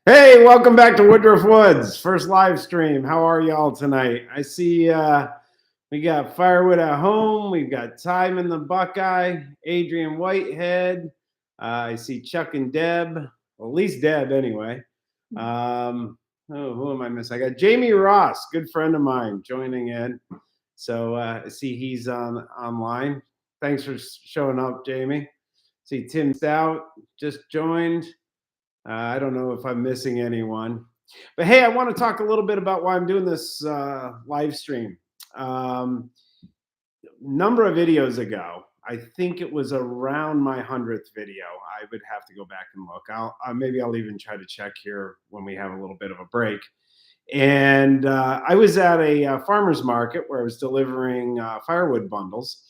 Hey, welcome back to Woodruff Woods, first live stream. How are y'all tonight? I see we got Firewood at home. We've got Time in the Buckeye, Adrian Whitehead. I see Chuck and Deb, well, at least Deb anyway. Who am I missing? I got Jamie Ross, good friend of mine, joining in. So I see he's online. Thanks for showing up, Jamie. See Tim Stout just joined. I don't know if I'm missing anyone. But hey, I want to talk a little bit about why I'm doing this live stream. Um, Number of videos ago, I think it was around my 100th video. I would have to go back and look. Maybe I'll even try to check here when we have a little bit of a break. And I was at a farmer's market where I was delivering firewood bundles.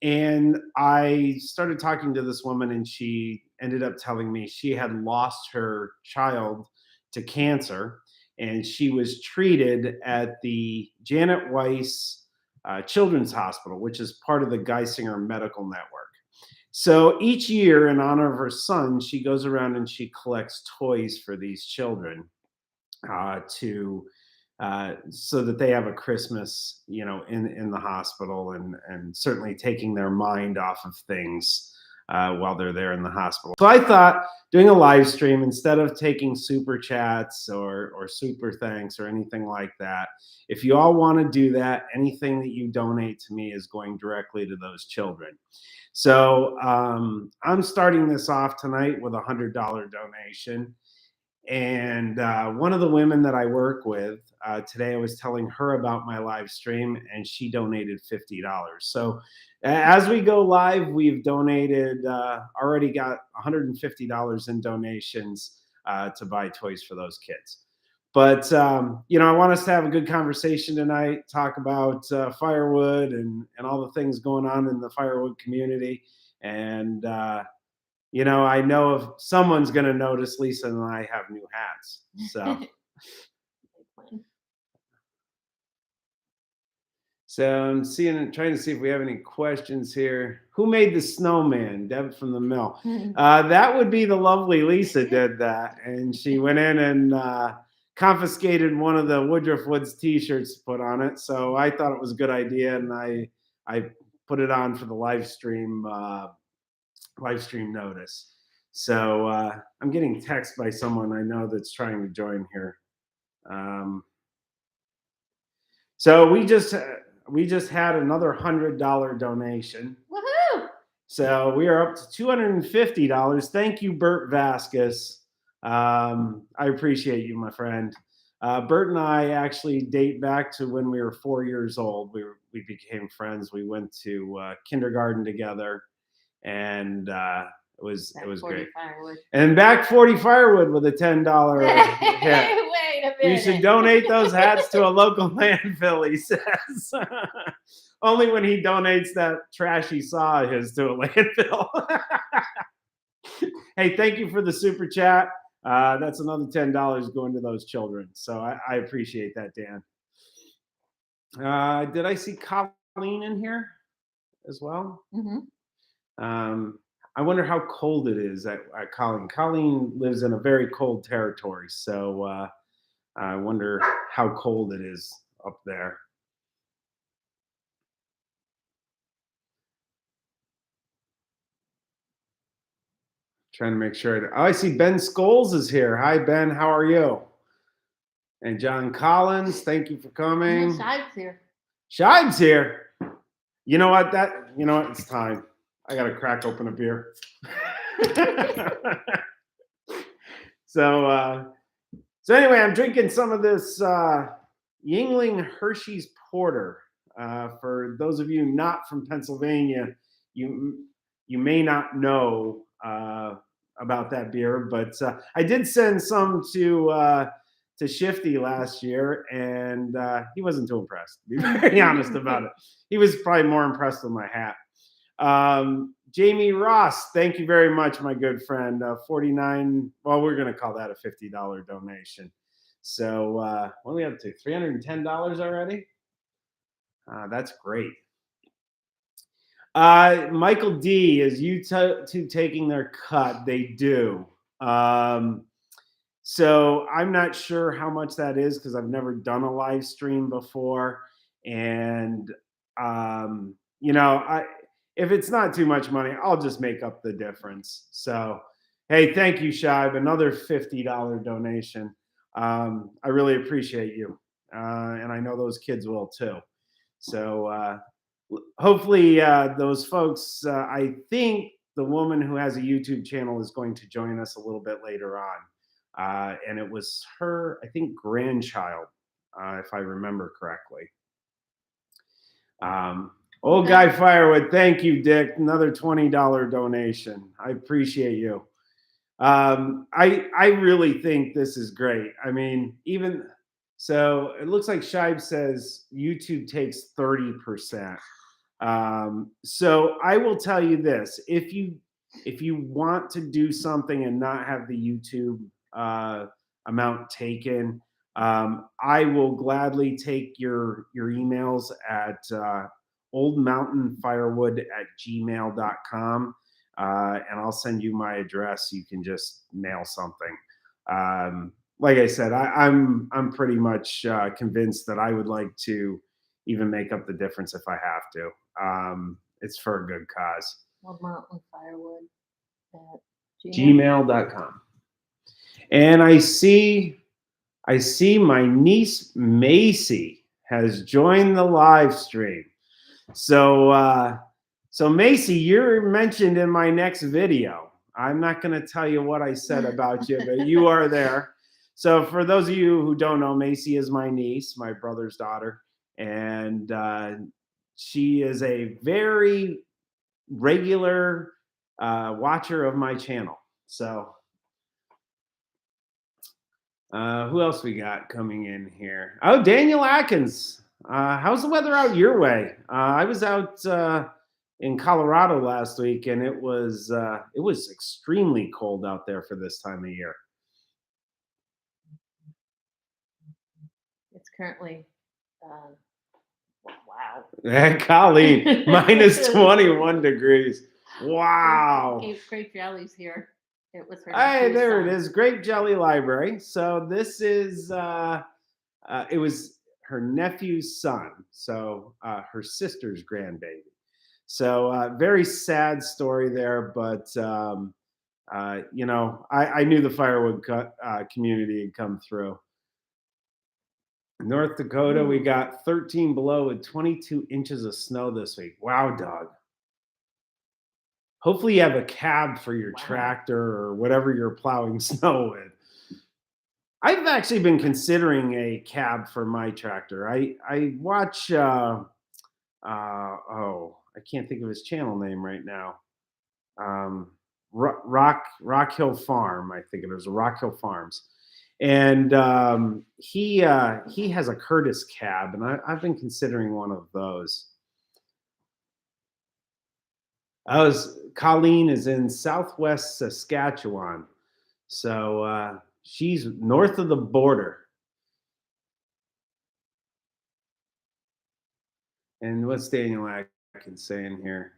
And I started talking to this woman, and she ended up telling me she had lost her child to cancer. And she was treated at the Janet Weiss Children's Hospital, which is part of the Geisinger Medical Network. So each year, in honor of her son, she goes around and she collects toys for these children to so that they have a Christmas, in the hospital, and certainly taking their mind off of things while they're there in the hospital. So I thought doing a live stream instead of taking super chats or super thanks or anything like that. If you all want to do that, anything that you donate to me is going directly to those children. So I'm starting this off tonight with $100 donation. And one of the women that I work with today, I was telling her about my live stream, and she donated $50. So as we go live, we've donated, already got $150 in donations to buy toys for those kids. But I want us to have a good conversation tonight, talk about firewood and all the things going on in the firewood community. And I know if someone's going to notice Lisa and I have new hats. So I'm trying to see if we have any questions here. Who made the snowman? Deb from the mill. That would be the lovely Lisa did that. And she went in and confiscated one of the Woodruff Woods t-shirts to put on it. So I thought it was a good idea. And I put it on for the live stream notice. So I'm getting text by someone I know that's trying to join here. So we just had another $100 donation. Woohoo! So we are up to $250. Thank you, Bert Vasquez. I appreciate you, my friend. Bert and I actually date back to when we were 4 years old. We became friends. We went to kindergarten together, and it was great. Firewood. And back 40 Firewood with a $10 hit. Wait a minute. You should donate those hats to a local landfill, he says. Only when he donates that trashy saw of his to a landfill. Hey, thank you for the super chat. That's another $10 going to those children. So I appreciate that, Dan. Did I see Colleen in here as well? Mm-hmm. I wonder how cold it is at Colleen. Colleen lives in a very cold territory, so I wonder how cold it is up there. Trying to make sure. I see Ben Scholes is here. Hi, Ben. How are you? And John Collins, thank you for coming. Shive's here. Shive's here. You know what? It's time. I got to crack open a beer. So anyway, I'm drinking some of this Yingling Hershey's Porter. For those of you not from Pennsylvania, you may not know about that beer, but I did send some to Shifty last year, and he wasn't too impressed, to be very honest about it. He was probably more impressed with my hat. Jamie Ross, thank you very much, my good friend. 49, well, we're going to call that a $50 donation. So what are we up to? $310 already? That's great. Michael D, is you two taking their cut? They do. So I'm not sure how much that is because I've never done a live stream before. And I if it's not too much money, I'll just make up the difference. So hey, thank you, Shibe. Another $50 donation. I really appreciate you. And I know those kids will too. So hopefully those folks, I think the woman who has a YouTube channel is going to join us a little bit later on. And it was her, I think, grandchild, if I remember correctly. Old Guy Firewood, thank you, Dick. Another $20 donation. I appreciate you. I really think this is great. I mean, even so, it looks like Shibe says YouTube takes 30%. So I will tell you this: if you want to do something and not have the YouTube amount taken, I will gladly take your emails at oldmountainfirewood@gmail.com, and I'll send you my address. You can just mail something. Like I said, I'm pretty much convinced that I would like to even make up the difference if I have to. It's for a good cause. Old Mountain Firewood at Gmail.com. And I see my niece Macy has joined the live stream. So Macy, you're mentioned in my next video. I'm not going to tell you what I said about you, but you are there. So for those of you who don't know, Macy is my niece, my brother's daughter, and she is a very regular watcher of my channel. So who else we got coming in here? Oh, Daniel Atkins. How's the weather out your way? I was out in Colorado last week, and it was extremely cold out there for this time of year. It's currently wow. Colleen, minus 21 degrees. Wow. Grape Jelly's here. It was her. Hey, there it is. Grape Jelly Library. So this is it was her nephew's son. So her sister's grandbaby. So very sad story there, but I knew the Firewood community had come through. North Dakota, we got 13 below with 22 inches of snow this week. Wow, dog. Hopefully you have a cab for your tractor or whatever you're plowing snow with. I've actually been considering a cab for my tractor. I watch I can't think of his channel name right now. Rock Hill Farm, I think it was Rock Hill Farms. And he has a Curtis cab, and I've been considering one of those. Colleen is in Southwest Saskatchewan, so she's north of the border. And what's Daniel Atkins saying here?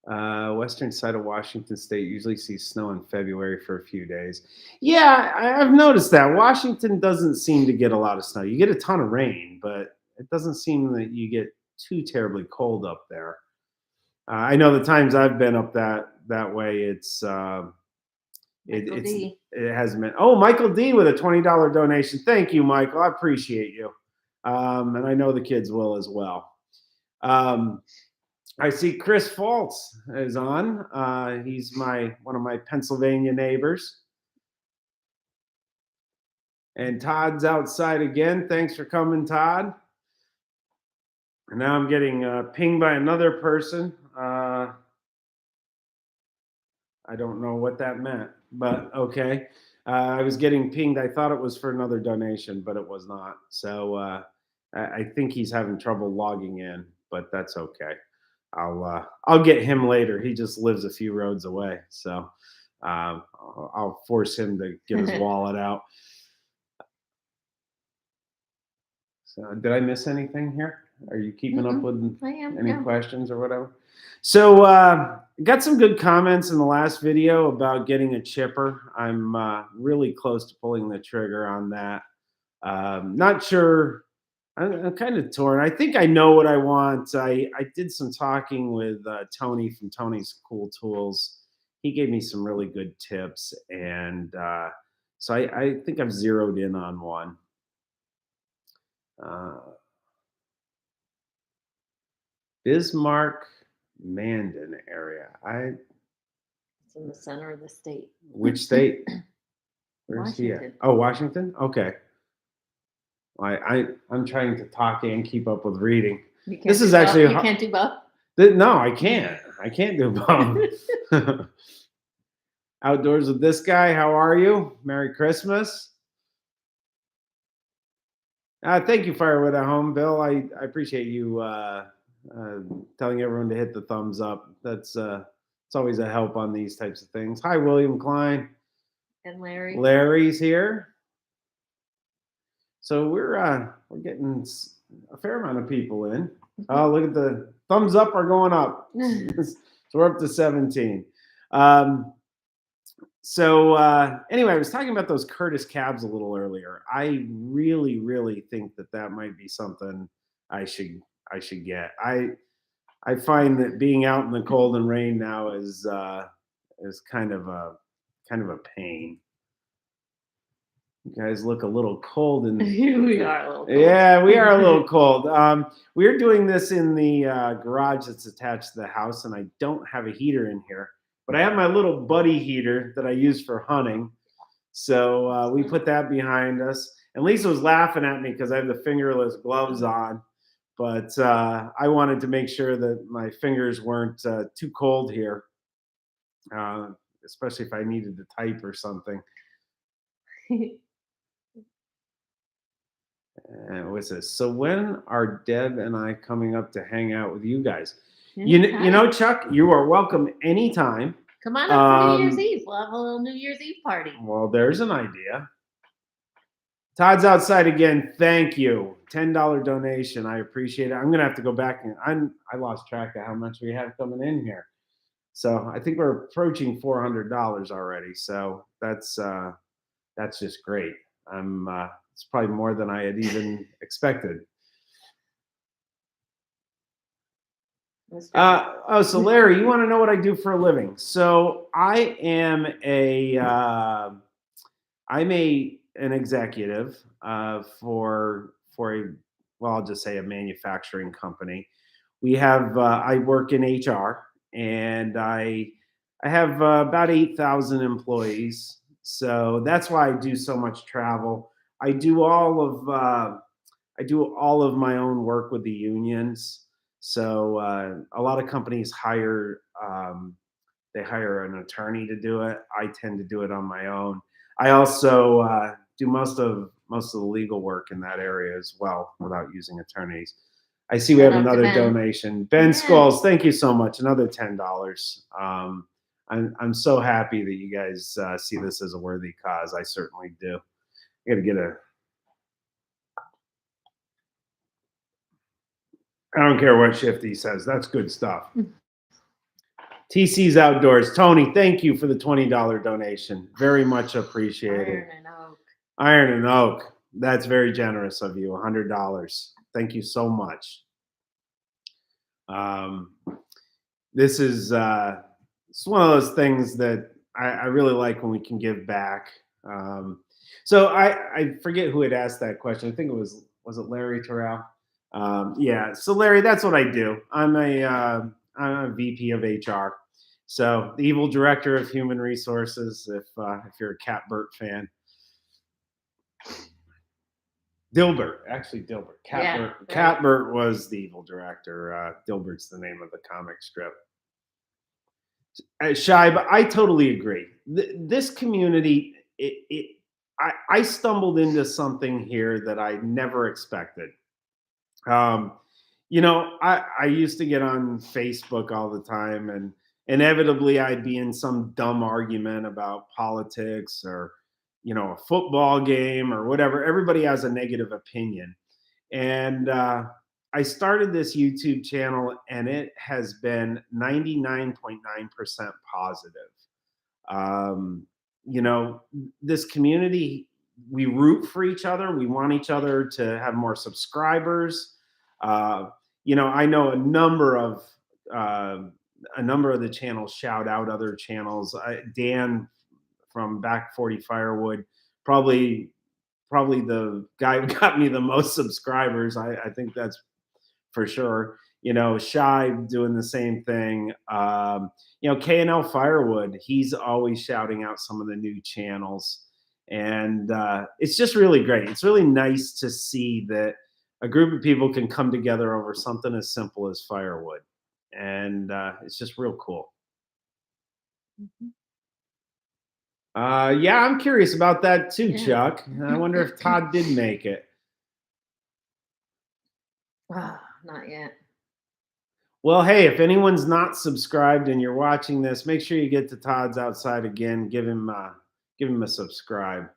Western side of Washington State usually sees snow in February for a few days. Yeah, I've noticed that. Washington doesn't seem to get a lot of snow. You get a ton of rain, but it doesn't seem that you get too terribly cold up there. I know the times I've been up that way, it hasn't been. Oh, Michael D with a $20 donation. Thank you, Michael. I appreciate you. And I know the kids will as well. I see Chris Faltz is on. He's one of my Pennsylvania neighbors. And Todd's outside again. Thanks for coming, Todd. And now I'm getting pinged by another person. I don't know what that meant, but okay. I was getting pinged. I thought it was for another donation, but it was not. So I think he's having trouble logging in, but that's okay. I'll get him later. He just lives a few roads away, so I'll force him to get his wallet out. So did I miss anything here? Are you keeping up with any questions or whatever? So got some good comments in the last video about getting a chipper. I'm really close to pulling the trigger on that. Not sure. I'm kind of torn. I think I know what I want. I did some talking with Tony from Tony's Cool Tools. He gave me some really good tips, and so I think I've zeroed in on one. Uh, Bismarck, Mandan area. It's in the center of the state. Which state? Where's he at? Washington. Oh, Washington. Okay. I'm trying to talk and keep up with reading. You can't This do is both? actually You can't do both. No, I can't. I can't do both. Outdoors with this guy. How are you? Merry Christmas. Thank you, Firewood at Home, Bill. I appreciate you telling everyone to hit the thumbs up. That's it's always a help on these types of things. Hi, William Klein. And Larry. Larry's here. So we're getting a fair amount of people in. Oh, look at the thumbs up are going up. So we're up to 17. Anyway, I was talking about those Curtis cabs a little earlier. I really, really think that might be something I should get. I find that being out in the cold and rain now is kind of a pain. You guys look a little cold and We are a little cold. Yeah, we are a little cold. We're doing this in the garage that's attached to the house, and I don't have a heater in here, but I have my little buddy heater that I use for hunting. So we put that behind us. And Lisa was laughing at me because I have the fingerless gloves on, but I wanted to make sure that my fingers weren't too cold here, especially if I needed to type or something. What's this? So when are Deb and I coming up to hang out with you guys? You know, Chuck, you are welcome anytime. Come on up for New Year's Eve. We'll have a little New Year's Eve party. Well, there's an idea. Todd's outside again. Thank you. $10 donation. I appreciate it. I'm gonna have to go back and I lost track of how much we have coming in here. So I think we're approaching $400 already. So that's just great. It's probably more than I had even expected. So Larry, you want to know what I do for a living? So I am I'm an executive for I'll just say a manufacturing company. We have I work in HR, and I have about 8,000 employees. So that's why I do so much travel. I do all of my own work with the unions. So a lot of companies hire an attorney to do it. I tend to do it on my own. I also do most of the legal work in that area as well without using attorneys. I see we have another donation. Ben Scholes, thank you so much. Another $10. I'm so happy that you guys see this as a worthy cause. I certainly do. I got to get I don't care what Shifty says. That's good stuff. TC's Outdoors. Tony, thank you for the $20 donation. Very much appreciated. Iron and Oak. That's very generous of you. $100. Thank you so much. This is it's one of those things that I really like when we can give back. So I forget who had asked that question. I think it was it Larry Terrell? Yeah. So Larry, that's what I do. I'm a VP of HR. So the evil director of human resources. If you're a Catbert fan. Dilbert, actually Dilbert. Catbert was the evil director. Dilbert's the name of the comic strip. Shibe, I totally agree. This community, I stumbled into something here that I never expected. You know, I used to get on Facebook all the time, and inevitably I'd be in some dumb argument about politics or, you know, a football game or whatever. Everybody has a negative opinion. And I started this YouTube channel and it has been 99.9% positive. Um, you know, this community, we root for each other. We want each other to have more subscribers. Uh, I know uh, a number of the channels shout out other channels. Dan from Back 40 Firewood, probably probably the guy who got me the most subscribers. I think that's for sure. Shy doing the same thing. K&L Firewood, he's always shouting out some of the new channels. And it's just really great. It's really nice to see that a group of people can come together over something as simple as firewood. And it's just real cool. Mhm. Yeah, I'm curious about that too, Yeah. Chuck. I wonder if Todd did make it. Not yet. Well, hey, if anyone's not subscribed and you're watching this, make sure you get to Todd's Outside again. Give him a subscribe.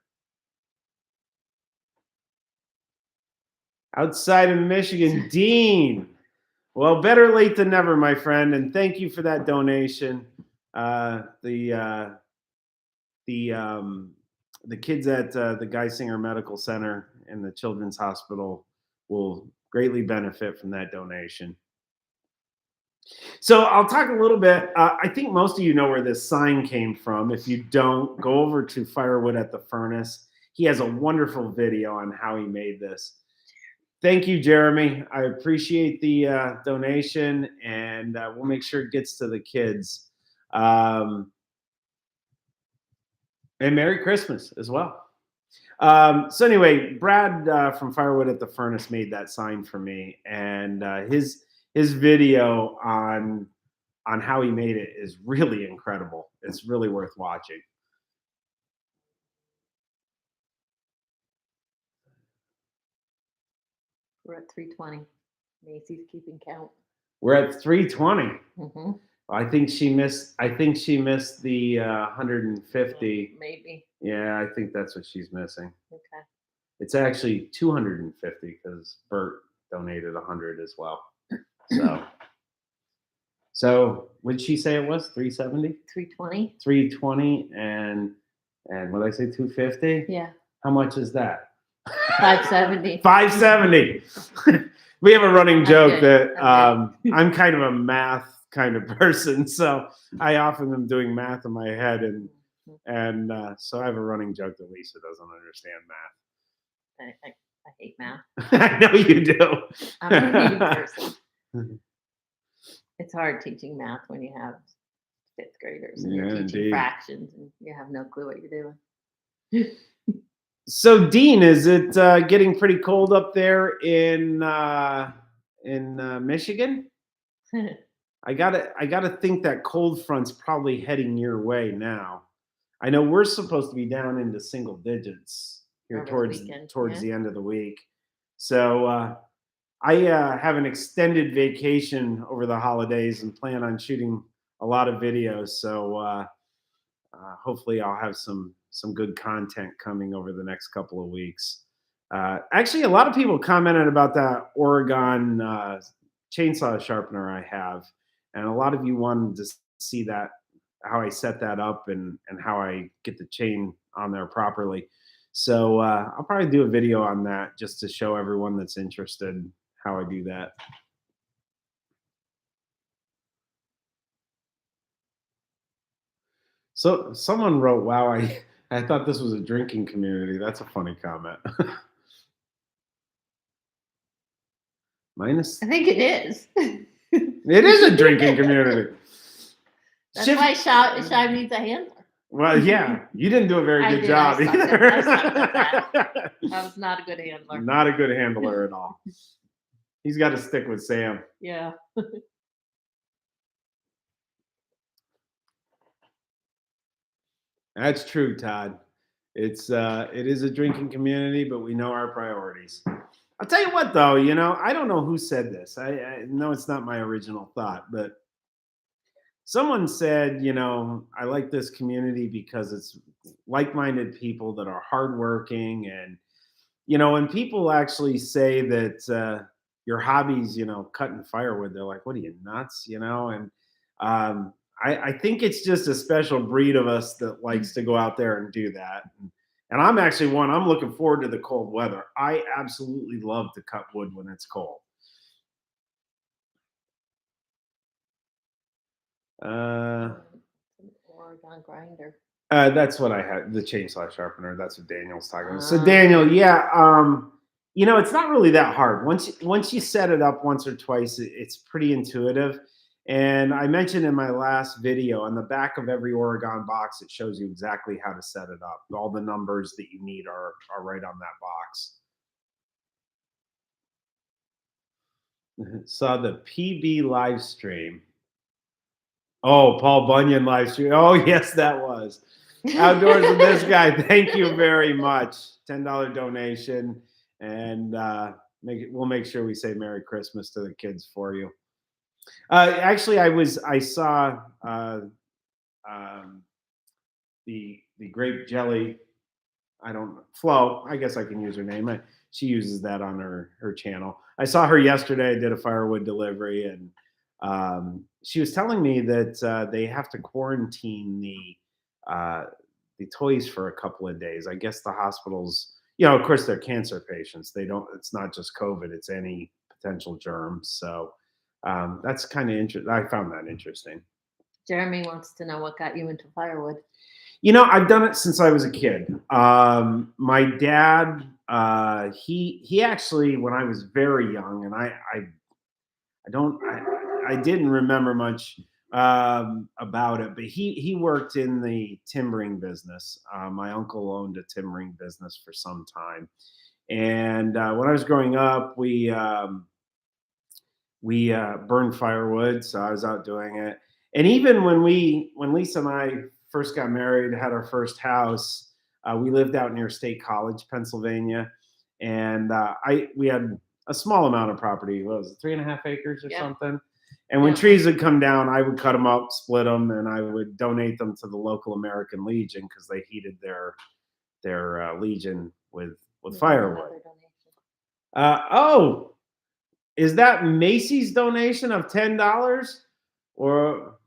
Outside of Michigan, Dean. Well, better late than never, my friend, and thank you for that donation. The kids at the Geisinger Medical Center and the Children's Hospital will greatly benefit from that donation. So I'll talk a little bit. I think most of you know where this sign came from. If you don't, go over to Firewood at the Furnace. He has a wonderful video on how he made this. Thank you, Jeremy. I appreciate the donation, and we'll make sure it gets to the kids. And Merry Christmas as well. So anyway, Brad from Firewood at the Furnace made that sign for me, and his video on how he made it is really incredible. It's really worth watching. We're at 320. Macy's keeping count. We're at 320. Mm-hmm. I think she missed the 150. Maybe. Yeah, I think that's what she's missing. Okay. It's actually 250 because Bert donated 100 as well. So what did she say it was? 370? 320. 320 and what did I say, 250? Yeah. How much is that? 570. 570. We have a running joke that I'm kind of a math kind of person, so I often am doing math in my head, and so I have a running joke that Lisa doesn't understand math. I hate math. I know you do. I'm a reading person. It's hard teaching math when you have fifth graders and you're teaching fractions and you have no clue what you're doing. So, Dean, is it getting pretty cold up there in Michigan? I gotta think that cold front's probably heading your way now. I know we're supposed to be down into single digits here towards the end of the week. So I have an extended vacation over the holidays and plan on shooting a lot of videos. So hopefully I'll have some good content coming over the next couple of weeks. Actually, a lot of people commented about that Oregon chainsaw sharpener I have, and a lot of you wanted to see that, how I set that up and how I get the chain on there properly. So I'll probably do a video on that just to show everyone that's interested how I do that. So someone wrote, "Wow, I thought this was a drinking community." That's a funny comment. I think it is. It is a drinking community. That's why Shy needs a handler. Well, yeah, you didn't do a very good job either. I was not a good handler. Not a good handler at all. He's got to stick with Sam. Yeah. That's true, Todd. It is a drinking community, but we know our priorities. I'll tell you what, though, I don't know who said this. I know it's not my original thought, but someone said, I like this community because it's like-minded people that are hardworking. And, when people actually say that your hobbies, cutting firewood, they're like, what are you, nuts? And I think it's just a special breed of us that likes to go out there and do that. And I'm actually I'm looking forward to the cold weather. I absolutely love to cut wood when it's cold. Uh, Oregon grinder. That's what I had, the chainsaw sharpener. That's what Daniel's talking about. So Ah. Daniel, yeah, it's not really that hard. Once you set it up once or twice, it's pretty intuitive. And I mentioned in my last video, on the back of every Oregon box, it shows you exactly how to set it up. All the numbers that you need are right on that box. Saw the PB live stream. Oh, Paul Bunyan live stream. Oh, yes, that was. Outdoors with this guy. Thank you very much. $10 donation. And we'll make sure we say Merry Christmas to the kids for you. Actually, I saw the grape jelly. I don't know, Flo. I guess I can use her name. She uses that on her channel. I saw her yesterday. I did a firewood delivery, and she was telling me that they have to quarantine the toys for a couple of days. I guess the hospitals, of course, they're cancer patients. They don't. It's not just COVID. It's any potential germs. So that's kind of interesting. I found that interesting. Jeremy wants to know what got you into firewood. I've done it since I was a kid. My dad, he actually, when I was very young, and I didn't remember much about it, but he worked in the timbering business. My uncle owned a timbering business for some time, and when I was growing up, we burned firewood, so I was out doing it. And even when Lisa and I first got married, had our first house, we lived out near State College, Pennsylvania, and we had a small amount of property. What was it, 3.5 acres or something? And when trees would come down, I would cut them up, split them, and I would donate them to the local American Legion because they heated their Legion with firewood. Oh, is that Macy's donation of $10? Or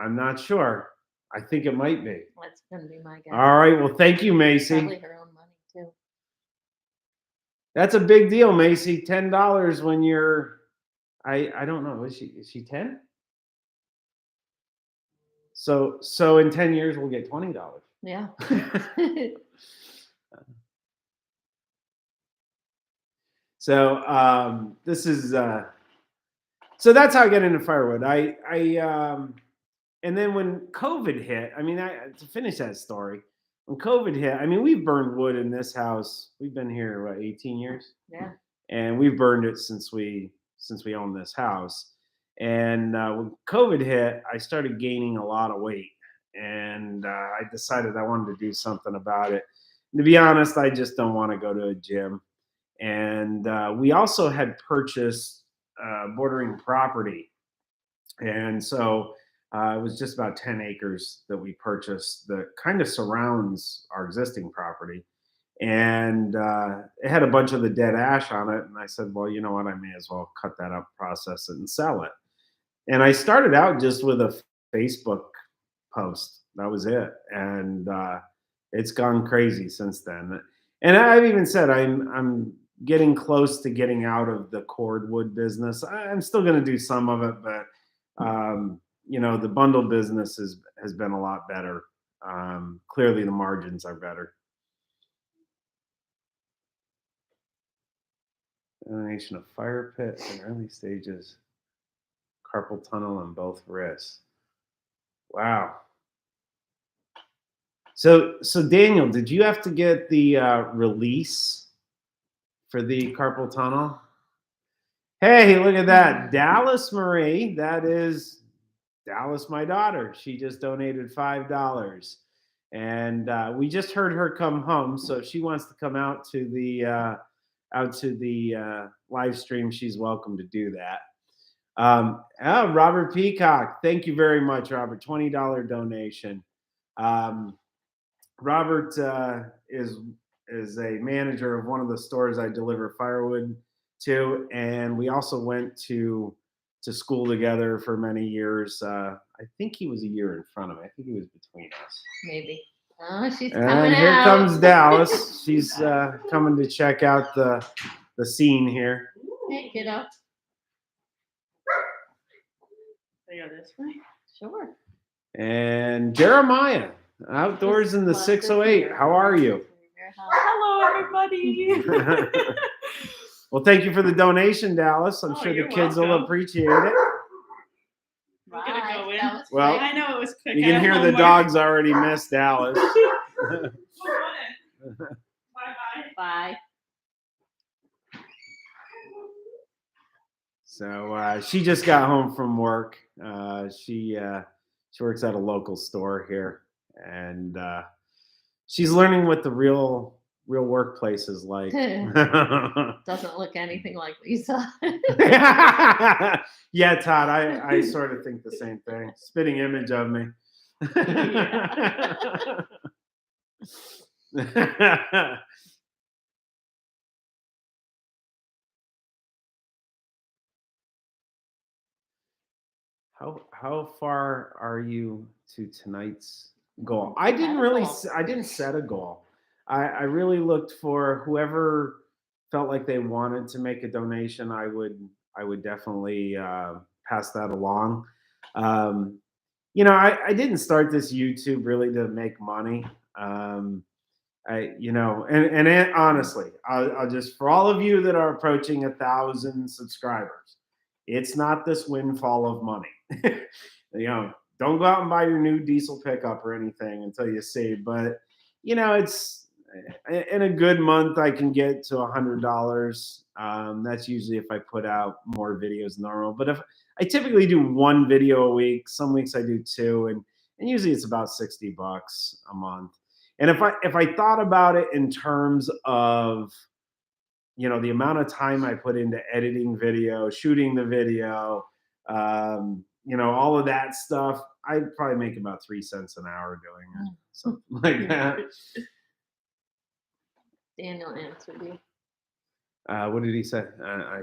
I'm not sure. I think it might be. That's gonna be my guess. All right. Well, thank you, Macy. Probably her own money too. That's a big deal, Macy. $10 when you're I don't know. Is she 10? So in 10 years we'll get $20. Yeah. So this is so that's how I get into firewood. And then when COVID hit, to finish that story, when COVID hit, we've burned wood in this house. We've been here 18 years. Yeah. And we've burned it since we owned this house. And when COVID hit, I started gaining a lot of weight, and I decided I wanted to do something about it. And to be honest, I just don't want to go to a gym. And we also had purchased bordering property, and so it was just about 10 acres that we purchased that kind of surrounds our existing property. And it had a bunch of the dead ash on it. And I said, well, you know what? I may as well cut that up, process it, and sell it. And I started out just with a Facebook post. That was it. And it's gone crazy since then. And I've even said I'm getting close to getting out of the cordwood business. I'm still going to do some of it, but the bundle business has been a lot better. Clearly, the margins are better. Donation of fire pit in early stages, carpal tunnel on both wrists. Wow. So Daniel, did you have to get the release for the carpal tunnel? Hey, look at that. Dallas Marie, that is Dallas, my daughter. She just donated $5. And we just heard her come home, so if she wants to come out to the live stream, she's welcome to do that. Robert Peacock, thank you very much, Robert. $20 donation. Robert is a manager of one of the stores I deliver firewood too, and we also went to school together for many years. I think he was a year in front of me. I think he was between us. Maybe. Oh, she's And coming here out. comes Dallas. She's coming to check out the scene here. Hey, kiddo. They go this way. Sure. And Jeremiah, outdoors in the 608. How are you? Hello, everybody. Well, thank you for the donation, Dallas. I'm sure the you're kids will welcome. appreciate it. I'm gonna go in. That was Well, quick. I know it was quick. You I can have hear the homework. dogs already miss Dallas. Bye-bye. Bye. So she just got home from work. She works at a local store here, and she's learning what the real workplace is like. Doesn't look anything like Lisa. Yeah, Todd, I sort of think the same thing. Spitting image of me. How far are you to tonight's goal? I didn't set a goal. I really looked for whoever felt like they wanted to make a donation. I would definitely pass that along. I didn't start this YouTube really to make money. Honestly, I'll just, for all of you that are approaching 1,000 subscribers, it's not this windfall of money. Don't go out and buy your new diesel pickup or anything until you save. But it's in a good month I can get to $100. That's usually if I put out more videos than normal. But if I typically do one video a week, some weeks I do two, and usually it's about $60 a month. And if I thought about it in terms of the amount of time I put into editing video, shooting the video, all of that stuff, I'd probably make about 3 cents an hour doing it, something like that. Daniel answered you. What did he say? I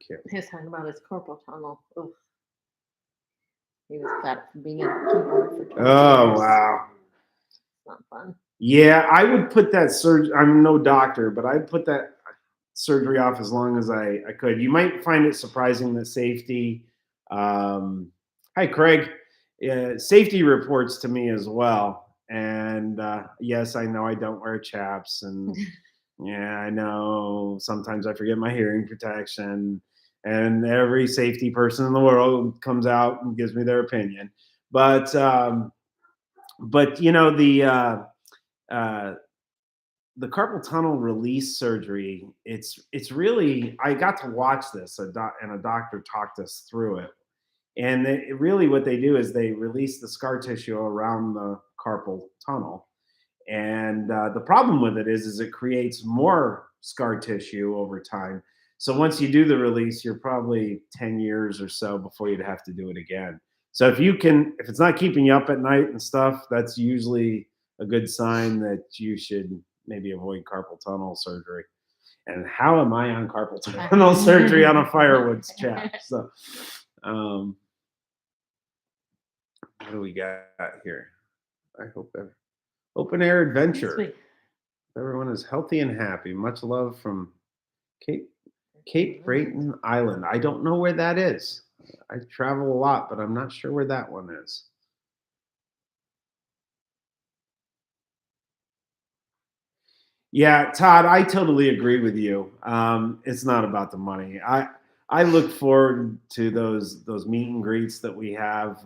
can't. He was talking about his carpal tunnel. Oof. He was cut from being a keyboard for 20 years. Wow. It's not fun. Yeah, I would put that surgery. I'm no doctor, but I'd put that surgery off as long as I could. You might find it surprising that safety. Hi, Craig. Safety reports to me as well. And yes, I know I don't wear chaps, and yeah, I know sometimes I forget my hearing protection. And every safety person in the world comes out and gives me their opinion. But the carpal tunnel release surgery, it's really, I got to watch this, and a doctor talked us through it. And really what they do is they release the scar tissue around the carpal tunnel. And the problem with it is it creates more scar tissue over time. So once you do the release, you're probably 10 years or so before you'd have to do it again. So if it's not keeping you up at night and stuff, that's usually a good sign that you should maybe avoid carpal tunnel surgery. And how am I on carpal tunnel surgery on a Firewood's chap? So, what do we got here? I hope open air adventure. Everyone is healthy and happy. Much love from Cape Breton Island. I don't know where that is. I travel a lot, but I'm not sure where that one is. Yeah, Todd, I totally agree with you. It's not about the money. I look forward to those meet and greets that we have.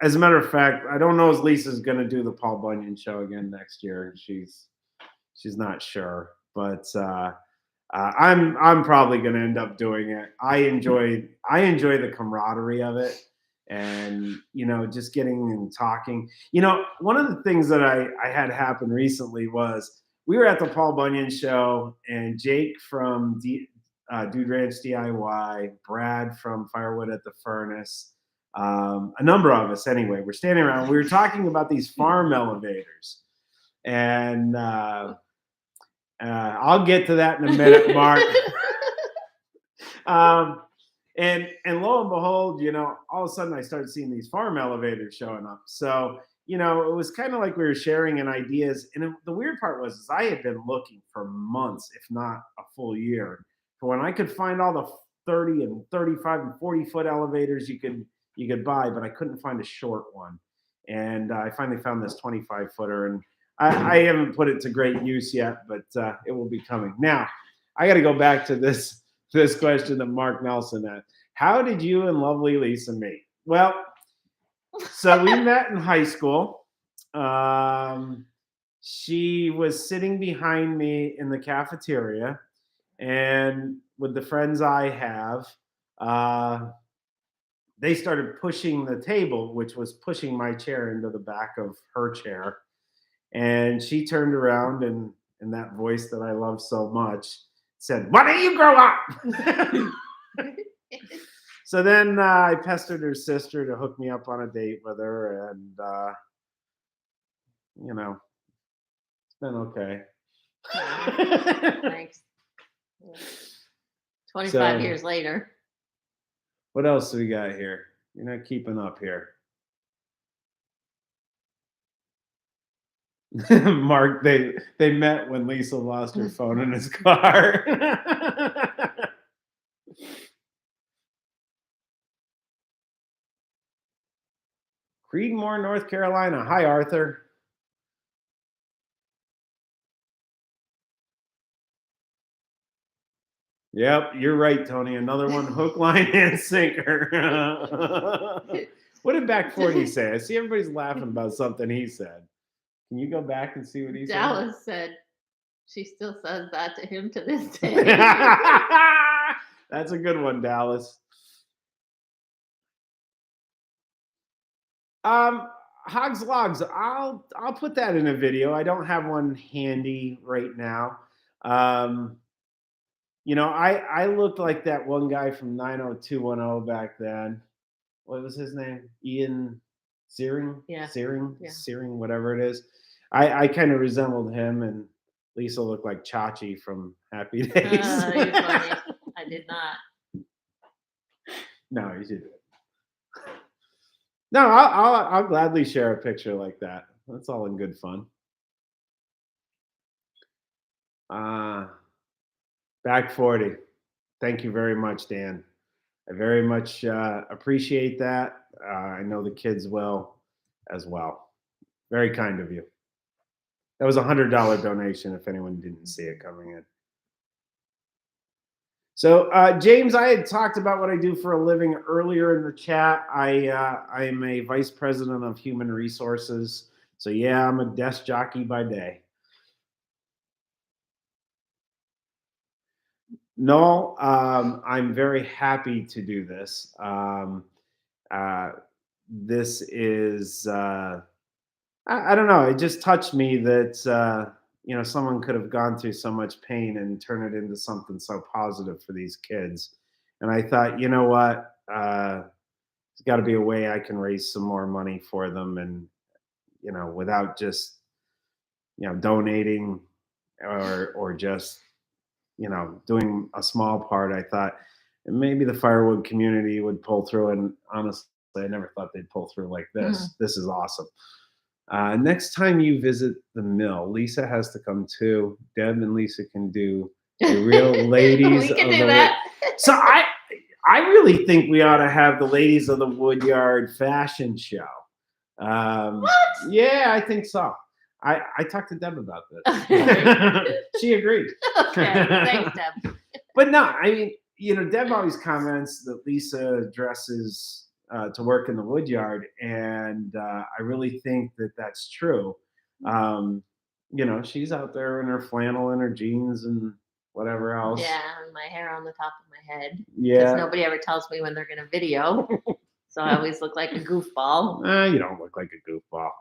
As a matter of fact, I don't know if Lisa's going to do the Paul Bunyan show again next year. She's not sure, but I'm probably going to end up doing it. I enjoy the camaraderie of it, and just getting and talking. One of the things that I had happen recently was we were at the Paul Bunyan show, and Jake from Dude Ranch DIY, Brad from Firewood at the Furnace, a number of us anyway, we're standing around. We were talking about these farm elevators, and I'll get to that in a minute, Mark. And lo and behold, all of a sudden I started seeing these farm elevators showing up. So, it was kind of like we were sharing in ideas. And the weird part was is I had been looking for months, if not a full year, for when I could find all the 30 and 35 and 40-foot elevators you could buy, but I couldn't find a short one. And I finally found this 25-footer, and I haven't put it to great use yet, but it will be coming. Now, I got to go back to this question that Mark Nelson had. How did you and lovely Lisa meet? Well, so we met in high school. She was sitting behind me in the cafeteria, and with the friends I have, they started pushing the table, which was pushing my chair into the back of her chair. And she turned around and in that voice that I love so much said, "Why don't you grow up?" So then I pestered her sister to hook me up on a date with her, and it's been okay. Thanks. 25 years later. What else do we got here? You're not keeping up here. Mark, they met when Lisa lost her phone in his car. Creedmoor, North Carolina. Hi, Arthur. Yep, you're right, Tony. Another one, hook, line, and sinker. What did Back 40 say? I see everybody's laughing about something he said. Can you go back and see what he said? Dallas said she still says that to him to this day. That's a good one, Dallas. Hogs Logs. I'll put that in a video. I don't have one handy right now. I looked like that one guy from 90210 back then. What was his name? Ian Searing? Yeah. Searing, whatever it is. I kind of resembled him, and Lisa looked like Chachi from Happy Days. You're funny. I did not. No, you should do it. No, I'll gladly share a picture like that. That's all in good fun. Back 40. Thank you very much, Dan. I very much appreciate that. I know the kids will as well. Very kind of you. That was a $100 donation if anyone didn't see it coming in. So, James, I had talked about what I do for a living earlier in the chat. I am a vice president of human resources. So, yeah, I'm a desk jockey by day. No, I'm very happy to do this. This is, I don't know, it just touched me that, someone could have gone through so much pain and turn it into something so positive for these kids. And I thought, you know what, there's got to be a way I can raise some more money for them, and, without just, donating or just, doing a small part. I thought maybe the Firewood community would pull through, and honestly, I never thought they'd pull through like this. Mm-hmm. This is awesome. Next time you visit the mill, Lisa has to come too. Deb and Lisa can do the real ladies. We can do that. So I really think we ought to have the ladies of the Woodyard fashion show. What? Yeah, I think so. I talked to Deb about this. She agreed. Okay, thanks, Deb. But no, I mean, Deb always comments that Lisa dresses to work in the Woodyard, and I really think that that's true. She's out there in her flannel and her jeans and whatever else. Yeah, and my hair on the top of my head. Yeah. Because nobody ever tells me when they're going to video. So I always look like a goofball. You don't look like a goofball.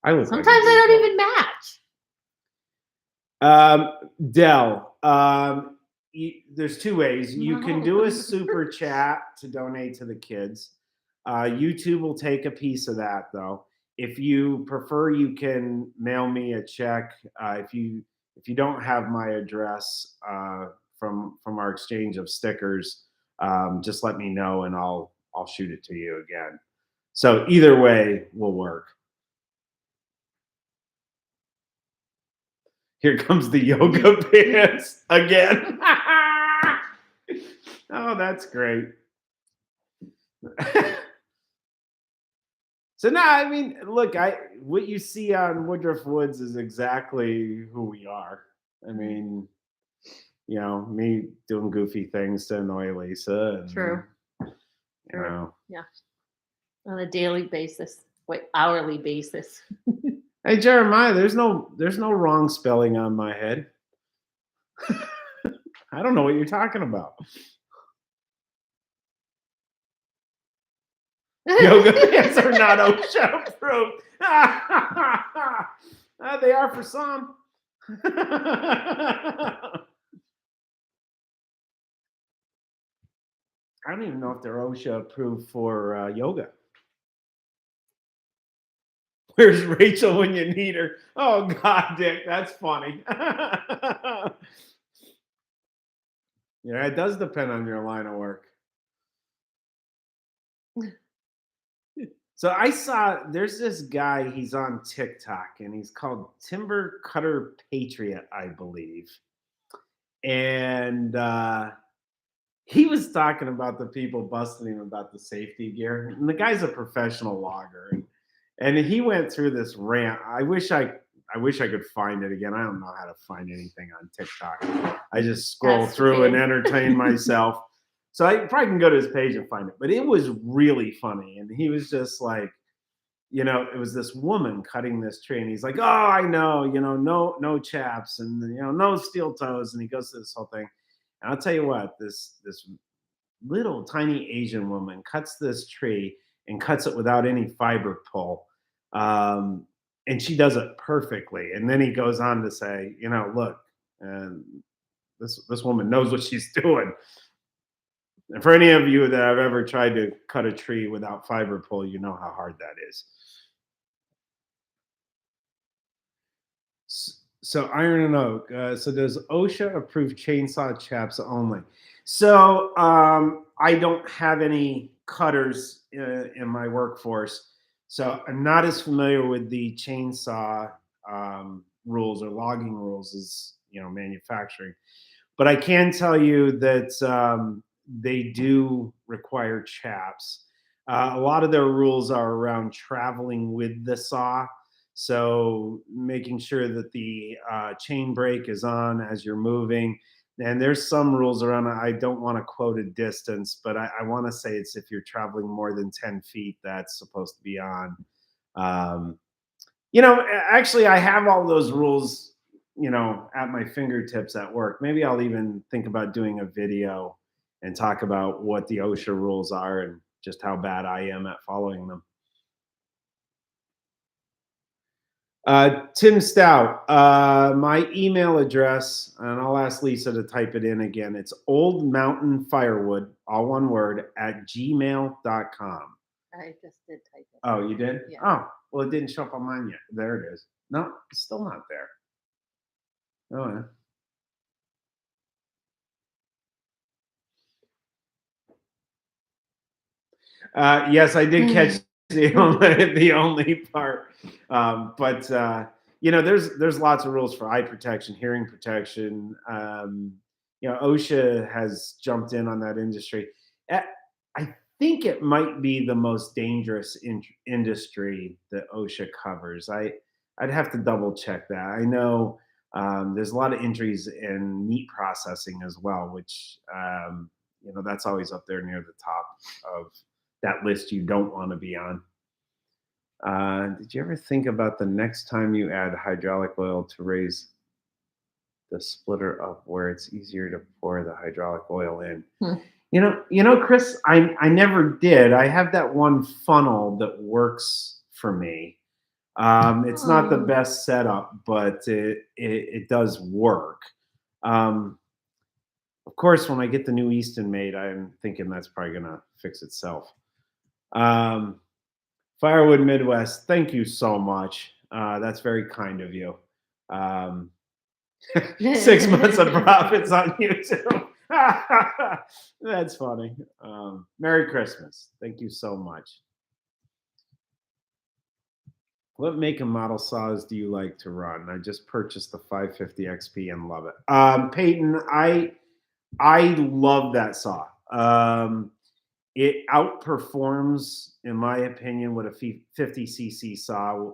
I look Sometimes like I don't even match. Dell, there's two ways. You can do a super chat to donate to the kids. YouTube will take a piece of that, though. If you prefer, you can mail me a check. If you if you don't have my address from our exchange of stickers, just let me know and I'll shoot it to you again. So either way will work. Here comes the yoga pants again. Oh, that's great. So no, I mean, look, what you see on Woodruff Woods is exactly who we are. I mean, me doing goofy things to annoy Lisa. And, True. You know. Yeah. On a daily basis, hourly basis. Hey Jeremiah, there's no wrong spelling on my head. I don't know what you're talking about. Yoga pants are not OSHA approved. They are for some. I don't even know if they're OSHA approved for yoga. Where's Rachel when you need her? Oh God, Dick, that's funny. Yeah, it does depend on your line of work. So I saw there's this guy, he's on TikTok and he's called Timber Cutter Patriot, I believe. And he was talking about the people busting him about the safety gear. And the guy's a professional logger. And he went through this rant. I wish I could find it again. I don't know how to find anything on TikTok. I just scroll through and entertain myself. So I probably can go to his page and find it. But it was really funny. And he was just like, it was this woman cutting this tree. And he's like, oh, I know, no chaps and, no steel toes. And he goes through this whole thing. And I'll tell you what, this little tiny Asian woman cuts this tree and cuts it without any fiber pull. And she does it perfectly. And then he goes on to say, look, and this woman knows what she's doing. And for any of you that have ever tried to cut a tree without fiber pull, you know how hard that is. So iron and oak. So does OSHA approve chainsaw chaps only? So I don't have any cutters in my workforce. So I'm not as familiar with the chainsaw rules or logging rules as manufacturing. But I can tell you that they do require chaps. A lot of their rules are around traveling with the saw. So making sure that the chain brake is on as you're moving. And there's some rules around it. I don't want to quote a distance, but I want to say it's if you're traveling more than 10 feet, that's supposed to be on. Actually, I have all those rules, at my fingertips at work. Maybe I'll even think about doing a video and talk about what the OSHA rules are and just how bad I am at following them. Tim Stout, my email address, and I'll ask Lisa to type it in again. It's oldmountainfirewood, all one word, @gmail.com. I just did type it. Oh, you did? Yeah. Oh, well, it didn't show up on mine yet. There it is. No, it's still not there. Oh, yeah. Yes, I did catch the only part. But there's lots of rules for eye protection, hearing protection. OSHA has jumped in on that industry. I think it might be the most dangerous industry that OSHA covers. I'd have to double check that. I know there's a lot of injuries in meat processing as well, which that's always up there near the top of that list you don't want to be on. Did you ever think about the next time you add hydraulic oil to raise the splitter up where it's easier to pour the hydraulic oil in? Chris, I never did. I have that one funnel that works for me. It's not the best setup, but it does work. Of course, when I get the new Easton made, I'm thinking that's probably going to fix itself. Firewood Midwest, thank you so much. That's very kind of you. 6 months of profits on YouTube. That's funny. Merry Christmas. Thank you so much. What make and model saws do you like to run? I just purchased the 550 XP and love it. Peyton, I love that saw. It outperforms, in my opinion, what a 50cc saw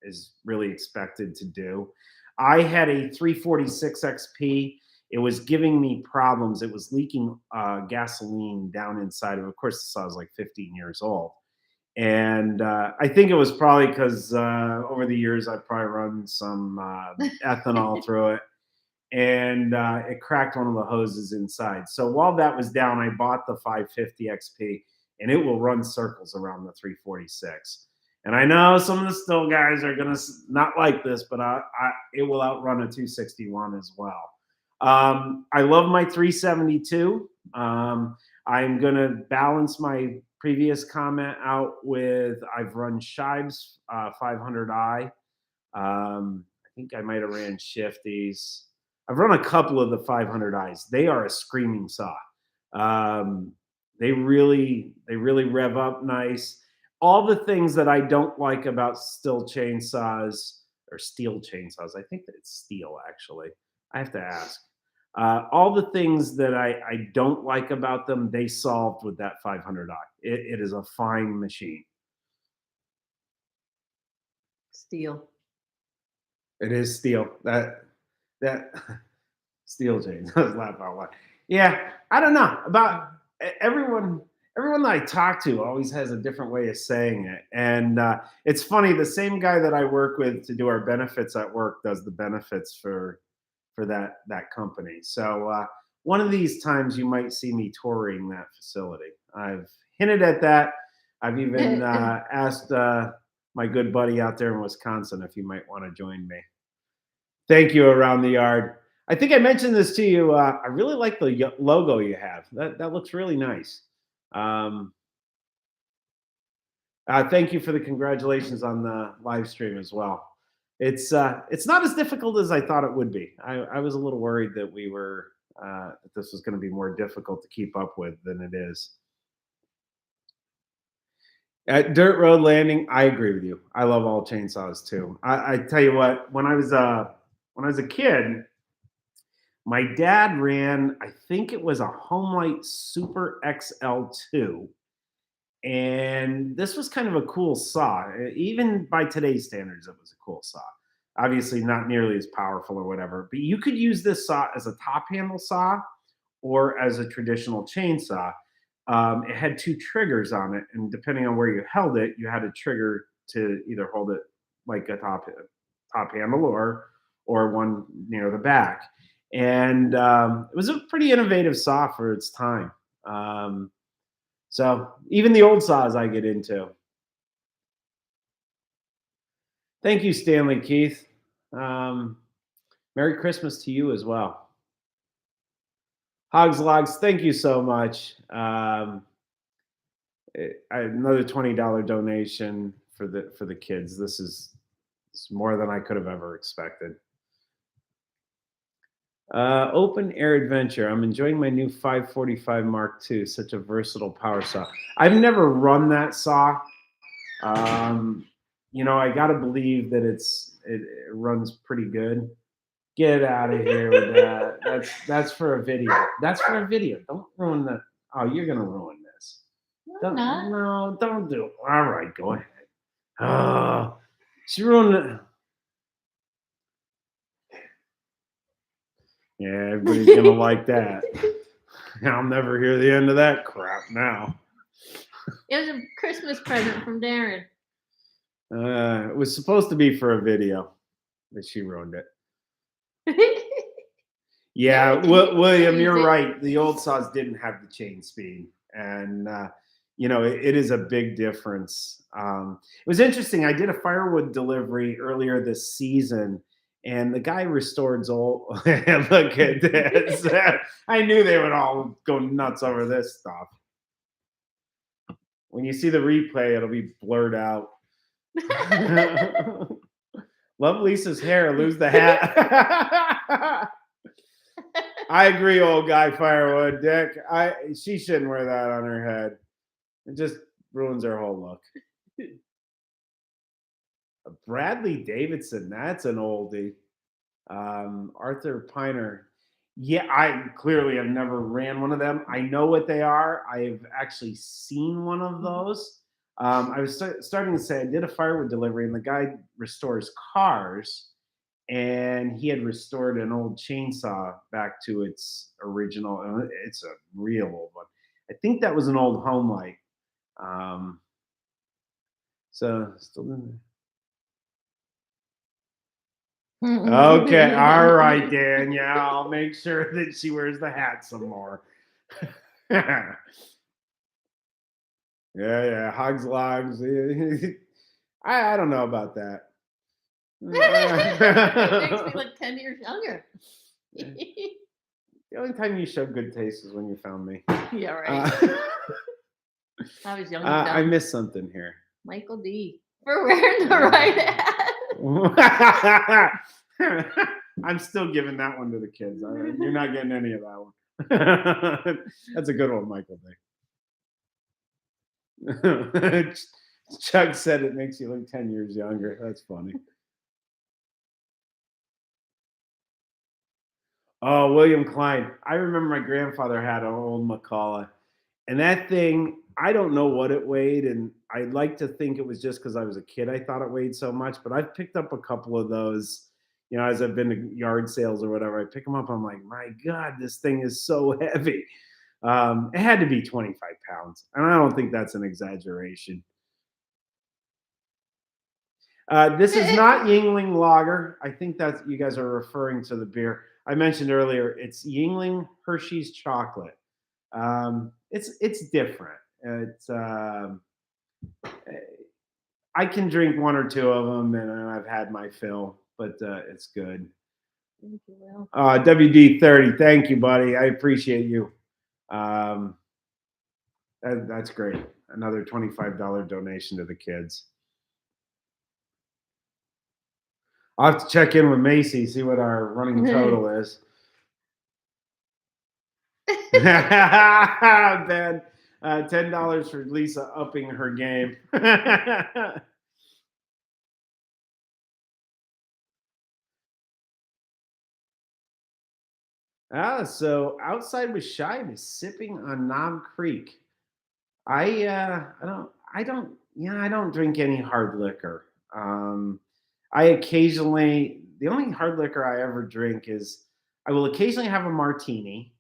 is really expected to do. I had a 346 XP. It was giving me problems. It was leaking gasoline down inside of course, the saw was like 15 years old. And I think it was probably because over the years, I probably run some ethanol through it. And it cracked one of the hoses inside. So while that was down, I bought the 550 XP, and it will run circles around the 346. And I know some of the still guys are gonna not like this, but it will outrun a 261 as well. I love my 372. I'm gonna balance my previous comment out with I've run Shibe's 500i. I think I might have ran Shifties. I've run a couple of the 500i's. They are a screaming saw. They really rev up nice. All the things that I don't like about steel chainsaws or steel chainsaws. I think that it's steel, actually. I have to ask. All the things that I don't like about them, they solved with that 500i. It is a fine machine. Steel. It is steel. That steel chains. I was laughing out loud. Yeah, I don't know about everyone. Everyone that I talk to always has a different way of saying it, and it's funny. The same guy that I work with to do our benefits at work does the benefits for that company. So one of these times you might see me touring that facility. I've hinted at that. I've even asked my good buddy out there in Wisconsin if he might want to join me. Thank you, Around the Yard. I think I mentioned this to you. I really like the logo you have. That looks really nice. Thank you for the congratulations on the live stream as well. It's not as difficult as I thought it would be. I was a little worried that we were that this was going to be more difficult to keep up with than it is. At Dirt Road Landing, I agree with you. I love all chainsaws too. I tell you what, when I was a kid, my dad ran, I think it was a Homelight Super XL2. And this was kind of a cool saw. Even by today's standards, it was a cool saw. Obviously not nearly as powerful or whatever, but you could use this saw as a top handle saw or as a traditional chainsaw. It had 2 triggers on it, and depending on where you held it, you had a trigger to either hold it like a top handle or one near the back. And it was a pretty innovative saw for its time. So even the old saws I get into. Thank you, Stanley Keith. Merry Christmas to you as well. Hogs Logs, thank you so much. Another $20 donation for the kids. This is more than I could have ever expected. Open Air Adventure. I'm enjoying my new 545 Mark II. Such a versatile power saw. I've never run that saw. You know, I gotta believe that it runs pretty good. Get out of here with that. That's for a video. That's for a video. Don't ruin the. Oh, you're gonna ruin this. No, don't do it. All right, go ahead. Oh, she ruined it. Yeah, everybody's gonna like that. I'll never hear the end of that crap now. It was a Christmas present from Darren. It was supposed to be for a video, but she ruined it. Yeah, William, you're right. The old saws didn't have the chain speed, and you know it is a big difference. It was interesting. I did a firewood delivery earlier this season, and the guy restored old. Look at this! I knew they would all go nuts over this stuff. When you see the replay, it'll be blurred out. Love Lisa's hair, lose the hat. I agree, old guy Firewood. Dick, she shouldn't wear that on her head. It just ruins her whole look. Bradley Davidson, that's an oldie. Arthur Piner. Yeah, I clearly have never ran one of them. I know what they are. I've actually seen one of those. I was starting to say I did a Firewood delivery, and the guy restores cars, and he had restored an old chainsaw back to its original. It's a real old one. I think that was an old home light. So still in there. Okay, all right, Danielle. I'll make sure that she wears the hat some more. Yeah, hogs logs. I don't know about that. It makes me look 10 years younger. The only time you showed good taste is when you found me. Yeah, right. I was young. I missed something here. Michael D. For wearing the right hat. I'm still giving that one to the kids. You're not getting any of that one. That's a good one, Michael D. Chuck said it makes you look 10 years younger. That's funny. Oh, William Klein. I remember my grandfather had an old Macalla. And that thing, I don't know what it weighed. And I'd like to think it was just because I was a kid, I thought it weighed so much. But I've picked up a couple of those, as I've been to yard sales or whatever. I pick them up. I'm like, my God, this thing is so heavy. It had to be 25 pounds. And I don't think that's an exaggeration. This is not Yingling Lager. I think that you guys are referring to the beer I mentioned earlier. It's Yingling Hershey's chocolate. It's different. It's I can drink one or two of them, and I've had my fill, but it's good. Thank you, Will. WD30, thank you, buddy. I appreciate you. That's great. Another $25 donation to the kids. I'll have to check in with Macy, see what our running total is. Ben, $10 for Lisa upping her game. So outside with Shive is sipping on Knob Creek. I don't drink any hard liquor. I occasionally, the only hard liquor I ever drink is I will occasionally have a martini.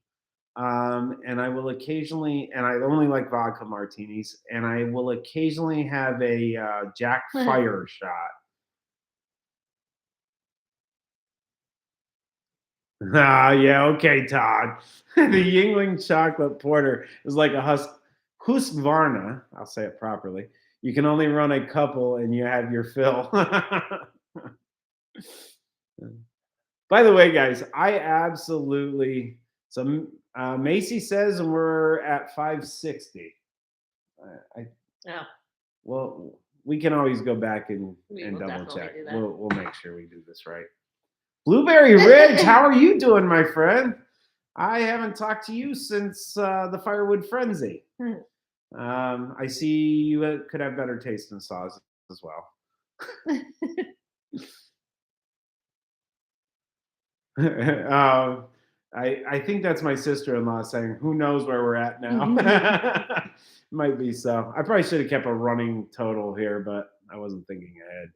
And I will occasionally, and I only like vodka martinis, and I will occasionally have a Jack Fire shot. Yeah, okay, Todd. The Yingling chocolate porter is like a Husqvarna. I'll say it properly. You can only run a couple, and you have your fill. By the way, guys, I absolutely Macy says, and we're at 560. Well, we can always go back and double check. We'll make sure we do this right. Blueberry Ridge, how are you doing, my friend? I haven't talked to you since the Firewood Frenzy. I see you could have better taste in sauce as well. I think that's my sister-in-law saying, who knows where we're at now? Might be so. I probably should have kept a running total here, but I wasn't thinking ahead.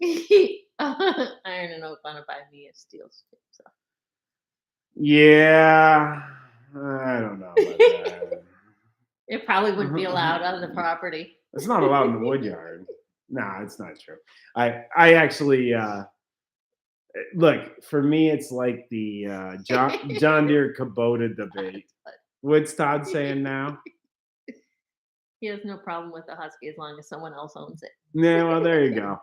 Iron and oak on a buy me a steel strip. So. Yeah, I don't know about that. It probably wouldn't be allowed on the property. It's not allowed in the wood yard. No, it's not true. I actually look, for me, it's like the John Deere Kubota debate. What's Todd saying now? He has no problem with the Husky as long as someone else owns it. Yeah, well, there you go.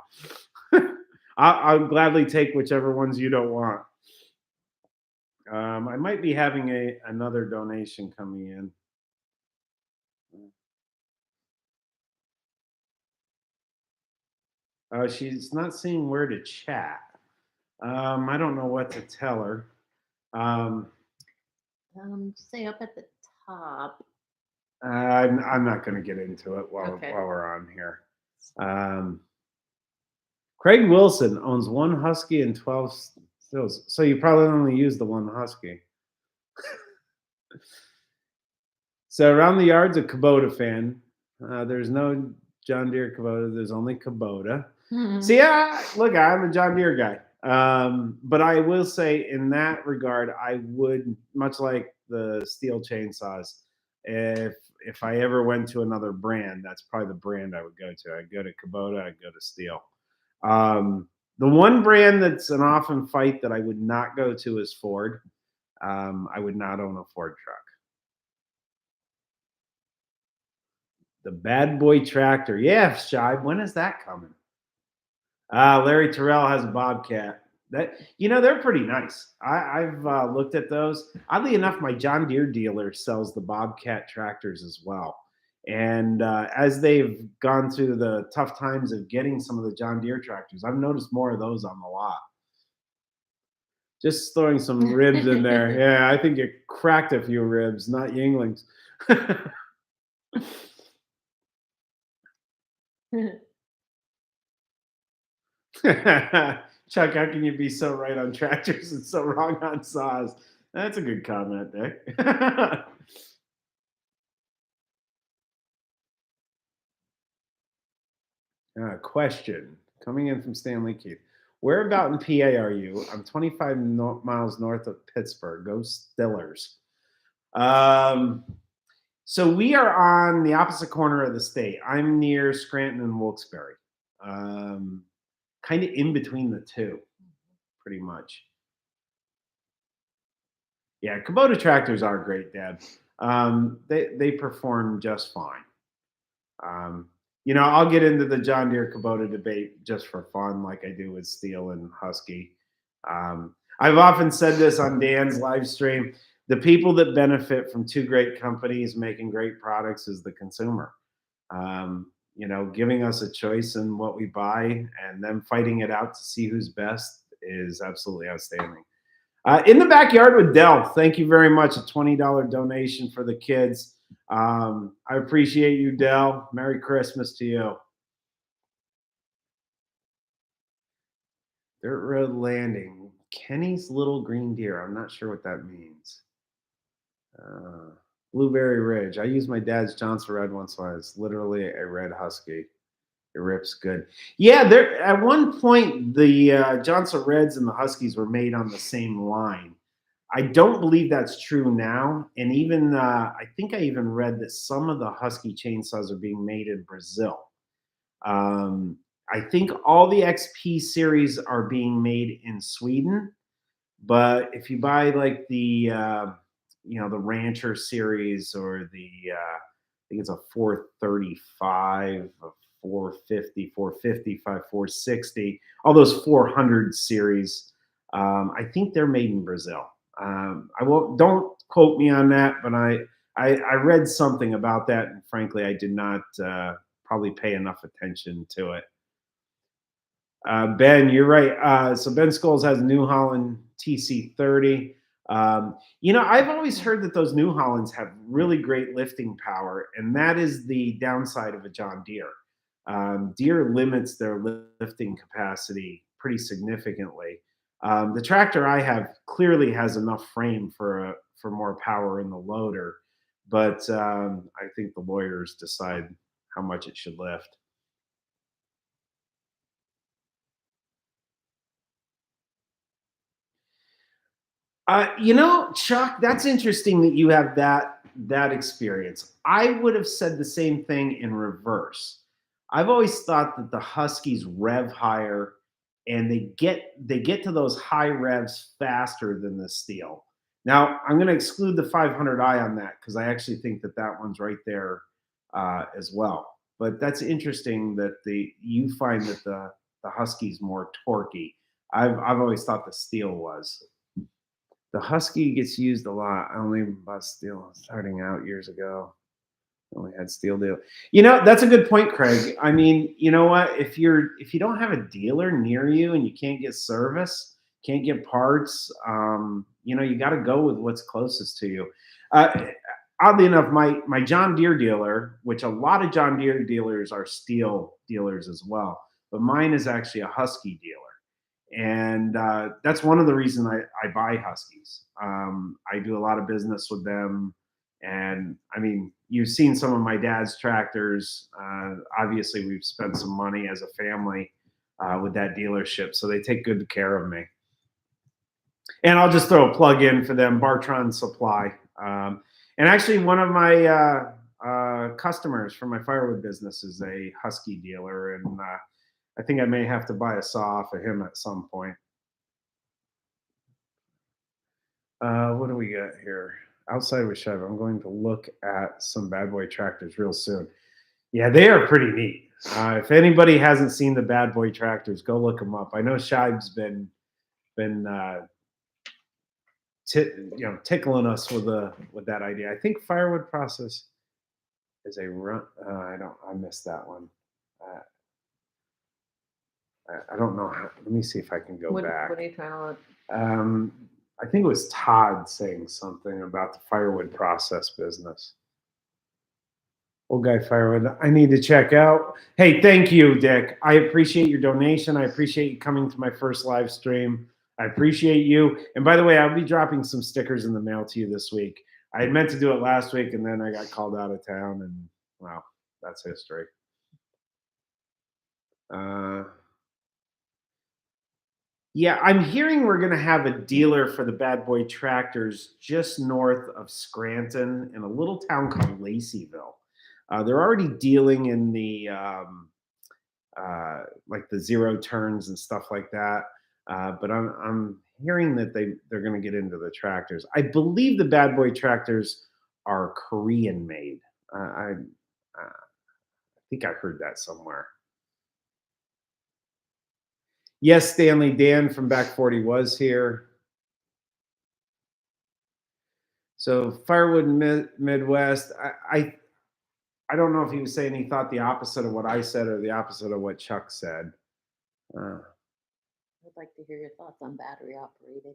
I'll gladly take whichever ones you don't want. I might be having another donation coming in. She's not seeing where to chat. I don't know what to tell her. Um, Say up at the top. I'm not going to get into it while Okay. we're on here. Craig Wilson owns one husky and 12 stills, so you probably only use the one husky. So around the yard's a Kubota fan. There's no John Deere Kubota. There's only Kubota. See, look, I'm a John Deere guy. But I will say, in that regard, I would, much like the steel chainsaws, if I ever went to another brand, that's probably the brand I would go to. I'd go to Kubota. I'd go to Steel. The one brand that's an often fight that I would not go to is Ford. I would not own a Ford truck. The Bad Boy Tractor. Yeah, Shibe, when is that coming? Larry Terrell has a Bobcat. They're pretty nice. I've looked at those. Oddly enough, my John Deere dealer sells the Bobcat tractors as well. And as they've gone through the tough times of getting some of the John Deere tractors, I've noticed more of those on the lot. Just throwing some ribs in there. Yeah, I think you cracked a few ribs, not Yinglings. Chuck, how can you be so right on tractors and so wrong on saws? That's a good comment there. Question coming in from Stanley Keith. Where about in PA are you? I'm 25 miles north of Pittsburgh. Go Stillers. So we are on the opposite corner of the state. I'm near Scranton and Wilkes-Barre. Kind of in between the two, pretty much. Yeah, Kubota tractors are great, Dad. They perform just fine. I'll get into the John Deere Kubota debate just for fun, like I do with Steel and Husky. I've often said this on Dan's live stream. The people that benefit from two great companies making great products is the consumer. Giving us a choice in what we buy and them fighting it out to see who's best is absolutely outstanding. In the backyard with Dell, thank you very much. A $20 donation for the kids. I appreciate you, Dell. Merry Christmas to you. Dirt Road Landing. Kenny's Little Green Deer. I'm not sure what that means. Blueberry Ridge. I use my dad's Johnson Red once in a while. It's literally a red husky. It rips good. Yeah, there at one point the Johnson Reds and the Huskies were made on the same line. I don't believe that's true now. And even I think I even read that some of the Husky chainsaws are being made in Brazil. I think all the XP series are being made in Sweden. But if you buy like the the Rancher series or the I think it's a 435, a 450, 455, 460, all those 400 series, I think they're made in Brazil. Don't quote me on that, but I read something about that, and frankly, I did not probably pay enough attention to it. Ben, you're right. So Ben Scholes has New Holland TC30. I've always heard that those New Hollands have really great lifting power, and that is the downside of a John Deere. Deere limits their lifting capacity pretty significantly. The tractor I have clearly has enough frame for more power in the loader, but I think the lawyers decide how much it should lift. Chuck, that's interesting that you have that experience. I would have said the same thing in reverse. I've always thought that the Huskies rev higher and they get to those high revs faster than the Steel. Now, I'm going to exclude the 500i on that because I actually think that one's right there as well. But that's interesting that you find that the Husky's more torquey. I've always thought the Steel was. The Husky gets used a lot. I only bought Steel starting out years ago. I only had Steel deal. That's a good point, Craig. I mean, you know what? If you don't have a dealer near you and you can't get service, can't get parts, you got to go with what's closest to you. Oddly enough, my John Deere dealer, which a lot of John Deere dealers are steel dealers as well, but mine is actually a Husky dealer. And that's one of the reasons I buy Huskies. I do a lot of business with them. And I mean, you've seen some of my dad's tractors. Obviously, we've spent some money as a family with that dealership. So they take good care of me. And I'll just throw a plug in for them, Bartron Supply. And actually, one of my customers from my firewood business is a Husky dealer. And I think I may have to buy a saw off of him at some point. What do we got here? Outside with Shive, I'm going to look at some bad boy tractors real soon. Yeah, they are pretty neat. If anybody hasn't seen the bad boy tractors, go look them up. I know Shive's been tickling us with that idea. I think Firewood process is a run. I missed that one. I don't know how. Let me see if I can go back. What are you trying to look? I think it was Todd saying something about the firewood process business. Old guy Firewood, I need to check out. Hey, thank you, Dick. I appreciate your donation. I appreciate you coming to my first live stream. I appreciate you. And by the way, I'll be dropping some stickers in the mail to you this week. I had meant to do it last week, and then I got called out of town, and wow, that's history. Yeah, I'm hearing we're going to have a dealer for the Bad Boy tractors just north of Scranton in a little town called Laceyville. They're already dealing in the like the zero turns and stuff like that. But I'm hearing that they're going to get into the tractors. I believe the Bad Boy tractors are Korean made. I think I heard that somewhere. Yes, Stanley, Dan from Back 40 was here. So Firewood Midwest, I don't know if he was saying he thought the opposite of what I said or the opposite of what Chuck said. I'd like to hear your thoughts on battery operated.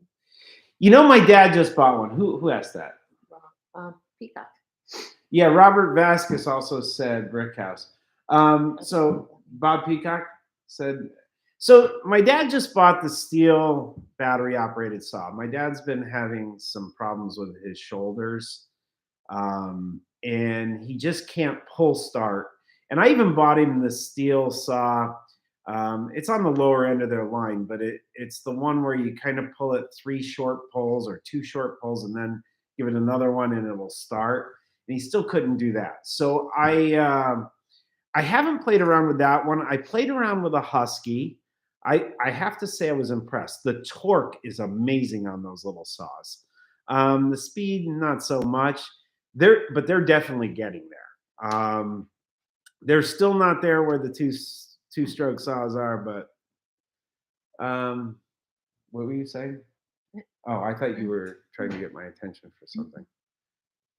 My dad just bought one. Who asked that? Peacock. Yeah, Robert Vasquez also said brick house. So Bob Peacock said, so my dad just bought the steel battery operated saw. My dad's been having some problems with his shoulders. And he just can't pull start. And I even bought him the steel saw. It's on the lower end of their line, but it's the one where you kind of pull it 3 short pulls or 2 short pulls and then give it another one and it'll start. And he still couldn't do that. So I haven't played around with that one. I played around with a Husky. I have to say I was impressed. The torque is amazing on those little saws. The speed, not so much. But they're definitely getting there. They're still not there where the two-stroke saws are, but what were you saying? Oh, I thought you were trying to get my attention for something.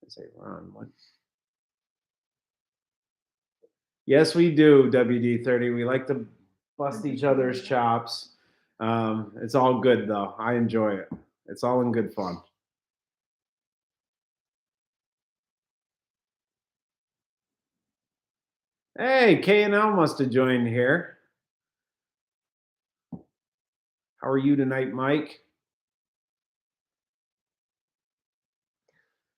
I say, Ron, what? Yes, we do, WD-30. We like to bust each other's chops. It's all good, though. I enjoy it. It's all in good fun. Hey, K&L must have joined here. How are you tonight, Mike?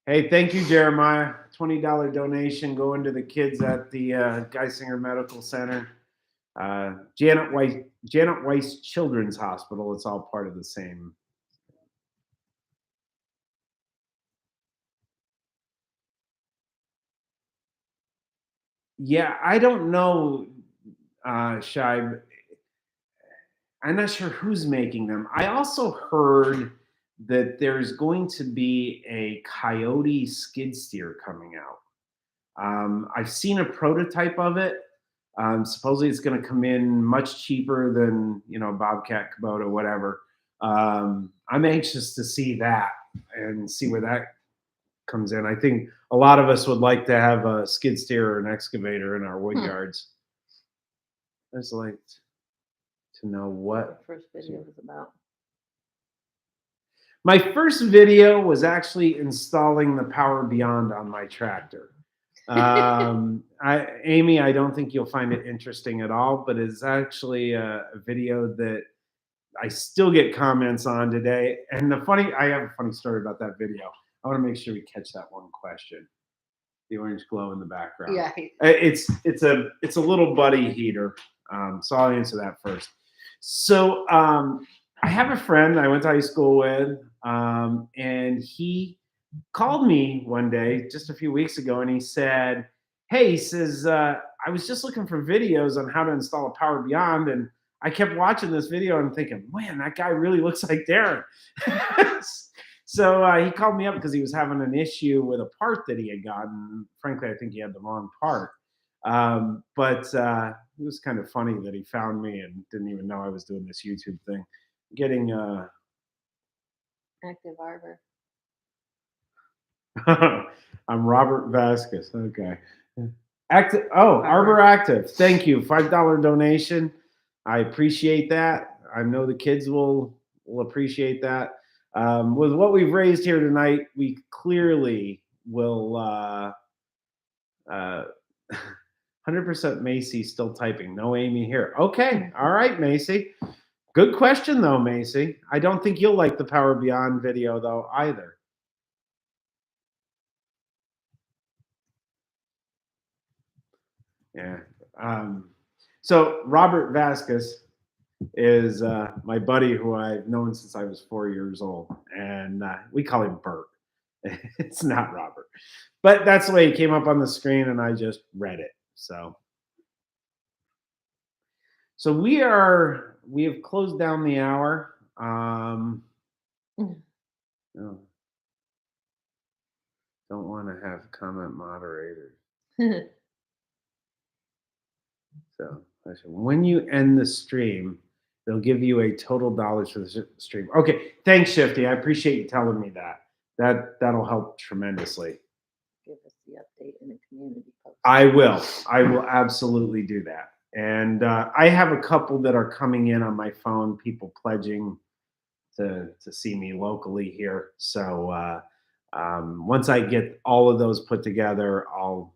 Hey, thank you, Jeremiah. $20 donation going to the kids at the Geisinger Medical Center. Janet Weiss Children's Hospital. It's all part of the same. Yeah, I don't know, Shibe. I'm not sure who's making them. I also heard that there's going to be a Coyote skid steer coming out. I've seen a prototype of it. Supposedly it's going to come in much cheaper than, Bobcat, Kubota, whatever. I'm anxious to see that and see where that comes in. I think a lot of us would like to have a skid steer or an excavator in our wood yards. I'd like to know what the first video was about. My first video was actually installing the Power Beyond on my tractor. Amy, I don't think you'll find it interesting at all, but it's actually a video that I still get comments on today. And I have a funny story about that video. I want to make sure we catch that one question. The orange glow in the background. Yeah. It's a little buddy heater. So I'll answer that first. So I have a friend I went to high school with, and he called me one day just a few weeks ago, and he said, "Hey," he says, "I was just looking for videos on how to install a Power Beyond, and I kept watching this video and thinking, man, that guy really looks like Darren." So he called me up because he was having an issue with a part that he had gotten. Frankly, I think he had the wrong part. But it was kind of funny that he found me and didn't even know I was doing this YouTube thing. Getting Active Arbor. I'm Robert Vasquez. Okay. Active. Oh, Arbor Active. Thank you. $5 donation. I appreciate that. I know the kids will appreciate that. With what we've raised here tonight, we clearly will. 100% Macy still typing. No Amy here. Okay. All right, Macy. Good question, though, Macy. I don't think you'll like the Power Beyond video, though, either. Yeah. So Robert Vasquez is my buddy who I've known since I was 4 years old, and we call him Bert. It's not Robert, but that's the way he came up on the screen, and I just read it. So we have closed down the hour. No, don't want to have comment moderators. So when you end the stream, they'll give you a total dollars for the stream. Okay, thanks, Shifty. I appreciate you telling me that. That'll help tremendously. Give us the update in the community post. I will absolutely do that. And I have a couple that are coming in on my phone, people pledging to see me locally here. So once I get all of those put together, I'll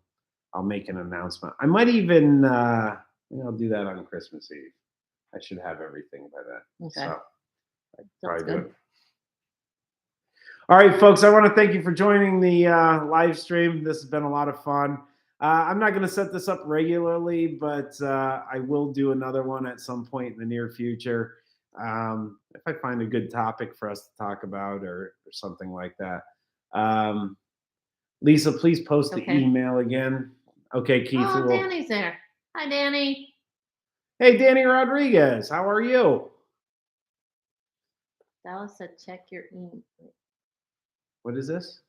make an announcement. I might even I'll do that on Christmas Eve. I should have everything by then. Okay. So Sounds good. All right, folks, I want to thank you for joining the live stream. This has been a lot of fun. I'm not going to set this up regularly, but I will do another one at some point in the near future. If I find a good topic for us to talk about or something like that. Lisa, please post the email again. Okay, Keith. Oh, Danny's there. Hi, Danny. Hey, Danny Rodriguez. How are you? Dallas said check your email. What is this?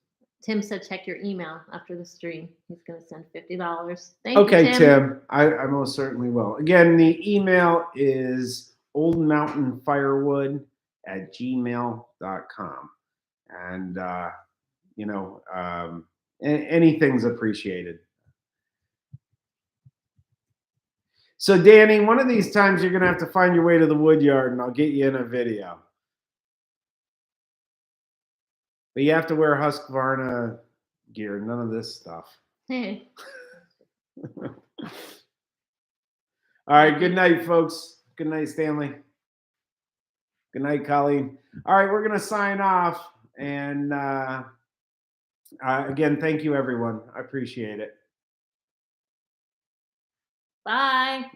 Tim said check your email after the stream. He's going to send $50. Thank you, Tim. Tim. I most certainly will. Again, the email is oldmountainfirewood@gmail.com. And, anything's appreciated. So, Danny, one of these times you're going to have to find your way to the wood yard, and I'll get you in a video. But you have to wear Husqvarna gear, none of this stuff. Hey. All right, good night, folks. Good night, Stanley. Good night, Colleen. All right, we're going to sign off. And again, thank you, everyone. I appreciate it. Bye.